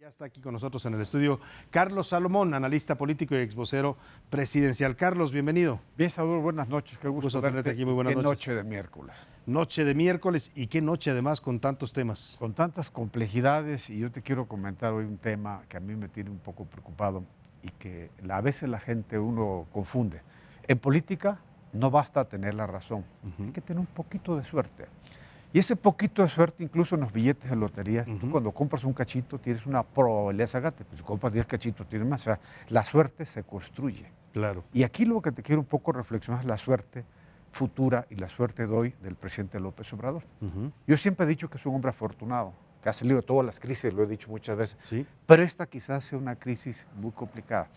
Ya está aquí con nosotros en el estudio Carlos Salomón, analista político y exvocero presidencial. Carlos, bienvenido. Bien, Saúl, buenas noches. Qué gusto tenerte aquí. Muy buenas noches. Noche de miércoles. Noche de miércoles y qué noche además con tantos temas. Con tantas complejidades, y yo te quiero comentar hoy un tema que a mí me tiene un poco preocupado y que a veces la gente uno confunde. En política no basta tener la razón, hay que tener un poquito de suerte. Y ese poquito de suerte, incluso en los billetes de lotería, tú cuando compras un cachito tienes una probabilidad sagate, pues si compras 10 cachitos tienes más. O sea, la suerte se construye. Claro. Y aquí lo que te quiero un poco reflexionar es la suerte futura y la suerte de hoy del presidente López Obrador. Yo siempre he dicho que es un hombre afortunado, que ha salido de todas las crisis, lo he dicho muchas veces, ¿Sí? pero esta quizás sea una crisis muy complicada,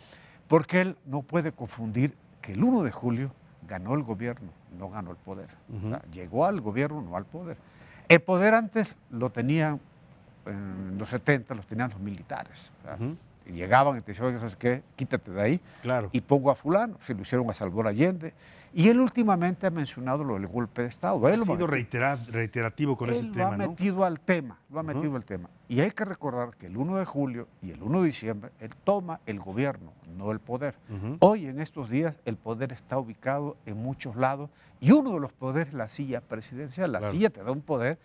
porque él no puede confundir que el 1 de julio ganó el gobierno, no ganó el poder. O sea, llegó al gobierno, no al poder. El poder antes lo tenían, en los 70, los tenían los militares. O sea, y llegaban y te decían, ¿sabes qué? Quítate de ahí Claro. y pongo a fulano. Se lo hicieron a Salvador Allende. Y él últimamente ha mencionado lo del golpe de Estado. Ha sido reiterativo con ese tema, ¿no? Lo ha metido al tema, Y hay que recordar que el 1 de julio y el 1 de diciembre, él toma el gobierno, no el poder. Hoy, en estos días, el poder está ubicado en muchos lados y uno de los poderes es la silla presidencial. La silla te da un poder,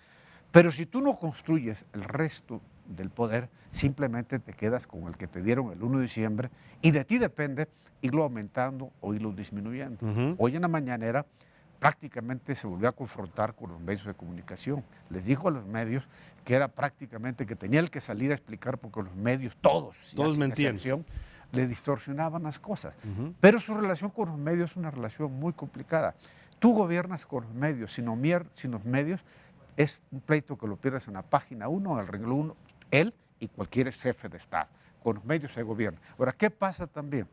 pero si tú no construyes el resto del poder, simplemente te quedas con el que te dieron el 1 de diciembre y de ti depende irlo aumentando o irlo disminuyendo. Hoy en la mañanera prácticamente se volvió a confrontar con los medios de comunicación. Les dijo a los medios que era prácticamente que tenía el que salir a explicar porque los medios, todos mentían, le distorsionaban las cosas. Pero su relación con los medios es una relación muy complicada. Tú gobiernas con los medios, sin los medios es un pleito que lo pierdes en la página 1, en el renglón 1, él y cualquier jefe de Estado. Con los medios se gobierna. Ahora, ¿qué pasa también?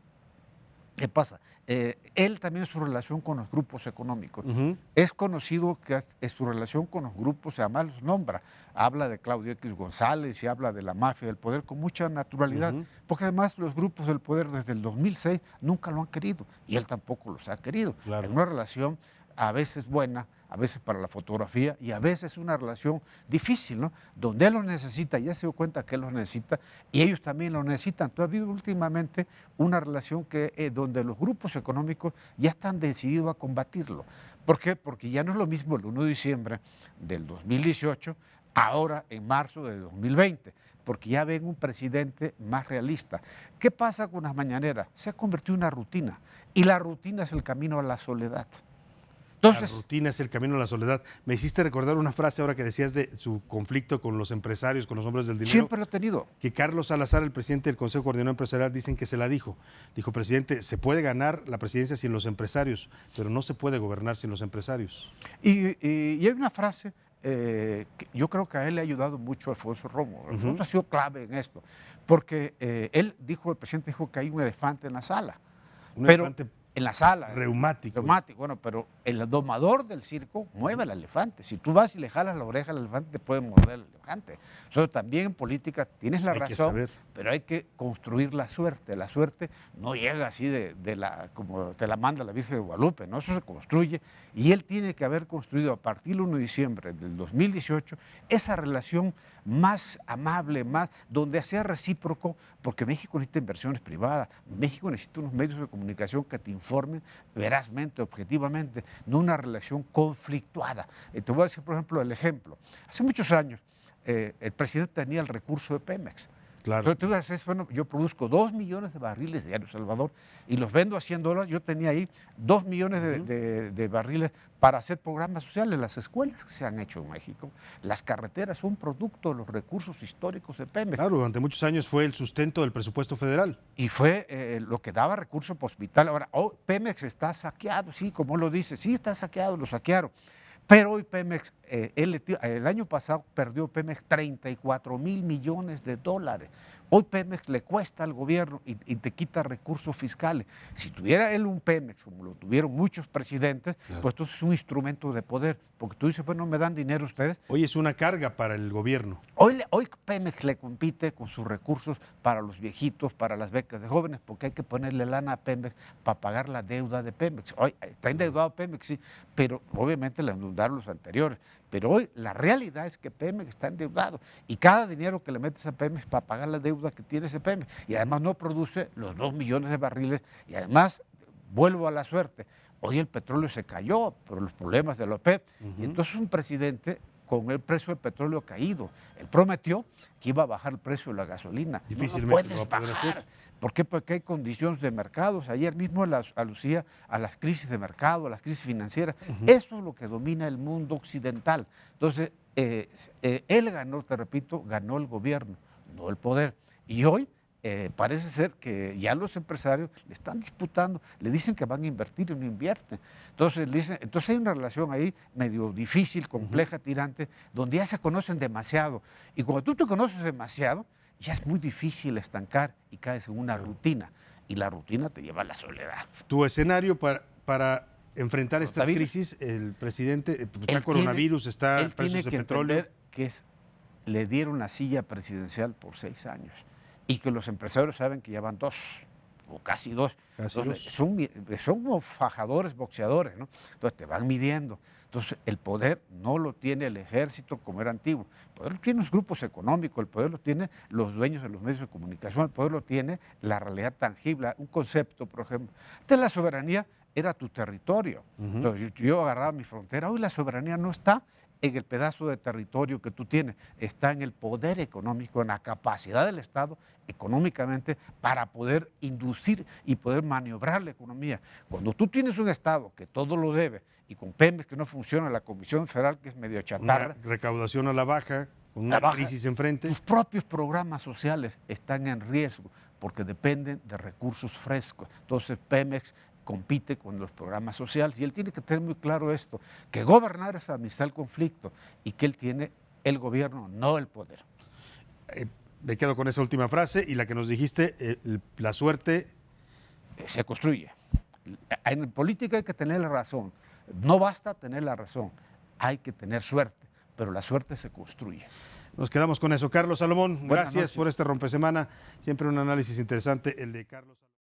¿Qué pasa? Él también su relación con los grupos económicos. Es conocido que es su relación con los grupos, además los nombra. Habla de Claudio X González y habla de la mafia del poder con mucha naturalidad, porque además los grupos del poder desde el 2006 nunca lo han querido y él tampoco los ha querido. Claro. Es una relación a veces buena, a veces para la fotografía y a veces una relación difícil, ¿no? Donde él los necesita, ya se dio cuenta que él los necesita y ellos también lo necesitan. Entonces ha habido últimamente una relación donde los grupos económicos ya están decididos a combatirlo. ¿Por qué? Porque ya no es lo mismo el 1 de diciembre del 2018, ahora en marzo de 2020, porque ya ven un presidente más realista. ¿Qué pasa con las mañaneras? Se ha convertido en una rutina y la rutina es el camino a la soledad. Entonces, la rutina es el camino a la soledad. Me hiciste recordar una frase ahora que decías de su conflicto con los empresarios, con los hombres del dinero. Siempre lo he tenido. Que Carlos Salazar, el presidente del Consejo Coordinador Empresarial, dicen que se la dijo. Dijo, presidente, se puede ganar la presidencia sin los empresarios, pero no se puede gobernar sin los empresarios. Y hay una frase que yo creo que a él le ha ayudado mucho a Alfonso Romo. Alfonso ha sido clave en esto, porque el presidente dijo que hay un elefante en la sala. Elefante en la sala. Reumático. Bueno, pero el domador del circo mueve al elefante. Si tú vas y le jalas la oreja al elefante, te puede morder el elefante. Entonces, también en política tienes la razón, pero hay que construir la suerte. La suerte no llega así como te la manda la Virgen de Guadalupe, ¿no? Eso se construye y él tiene que haber construido a partir del 1 de diciembre del 2018 esa relación más amable, donde sea recíproco, porque México necesita inversiones privadas, México necesita unos medios de comunicación que te informen verazmente, objetivamente, no una relación conflictuada. Te voy a decir, por ejemplo, el ejemplo. Hace muchos años, el presidente tenía el recurso de Pemex. Claro. Entonces tú dices, bueno, yo produzco 2 millones de barriles diarios en El Salvador y los vendo a $100. Yo tenía ahí 2 millones de barriles para hacer programas sociales. Las escuelas que se han hecho en México, las carreteras son producto de los recursos históricos de Pemex. Claro, durante muchos años fue el sustento del presupuesto federal. Y fue lo que daba recursos para hospital. Ahora, Pemex está saqueado, sí, como lo dice, sí está saqueado, lo saquearon. Pero hoy Pemex, el año pasado perdió Pemex 34,000 millones de dólares. Hoy Pemex le cuesta al gobierno y te quita recursos fiscales. Si tuviera él un Pemex, como lo tuvieron muchos presidentes, pues entonces es un instrumento de poder. Porque tú dices, bueno, ¿me dan dinero ustedes? Hoy es una carga para el gobierno. Hoy Pemex le compite con sus recursos para los viejitos, para las becas de jóvenes, porque hay que ponerle lana a Pemex para pagar la deuda de Pemex. Hoy está endeudado Pemex, sí, pero obviamente la inundar los anteriores. Pero hoy la realidad es que Pemex está endeudado y cada dinero que le metes a Pemex para pagar la deuda que tiene ese Pemex, y además no produce los 2 millones de barriles, y además, vuelvo a la suerte, hoy el petróleo se cayó por los problemas de la OPEP, y entonces un presidente con el precio del petróleo caído, él prometió que iba a bajar el precio de la gasolina. Difícilmente no lo va a poder hacer. ¿Por qué? Porque hay condiciones de mercados. Ayer mismo alucía a las crisis de mercado, a las crisis financieras. Eso es lo que domina el mundo occidental. Entonces, él ganó, te repito, ganó el gobierno, no el poder. Y hoy parece ser que ya los empresarios le están disputando, le dicen que van a invertir y no invierten. Entonces hay una relación ahí medio difícil, compleja, tirante, donde ya se conocen demasiado. Y cuando tú te conoces demasiado, ya es muy difícil estancar y caes en una rutina. Y la rutina te lleva a la soledad. Tu escenario para enfrentar estas crisis, el presidente, está coronavirus, está precios de petróleo. Que le dieron la silla presidencial por 6 años y que los empresarios saben que ya van 2 o casi 2. Son como fajadores, boxeadores, ¿no? Entonces te van midiendo. Entonces el poder no lo tiene el ejército como era antiguo. El poder lo tienen los grupos económicos, el poder lo tienen los dueños de los medios de comunicación, el poder lo tiene la realidad tangible, un concepto, por ejemplo. Entonces la soberanía era tu territorio. Entonces yo agarraba mi frontera. Hoy la soberanía no está en el pedazo de territorio que tú tienes, está en el poder económico, en la capacidad del Estado económicamente para poder inducir y poder maniobrar la economía. Cuando tú tienes un Estado que todo lo debe y con Pemex que no funciona, la Comisión Federal que es medio chatarra. Una recaudación a la baja, con una crisis enfrente. Tus propios programas sociales están en riesgo porque dependen de recursos frescos. Entonces Pemex compite con los programas sociales y él tiene que tener muy claro esto, que gobernar es administrar el conflicto y que él tiene el gobierno, no el poder. Me quedo con esa última frase y la que nos dijiste, la suerte se construye. En política hay que tener la razón, no basta tener la razón, hay que tener suerte, pero la suerte se construye. Nos quedamos con eso. Carlos Salomón, gracias por este rompesemana, siempre un análisis interesante el de Carlos.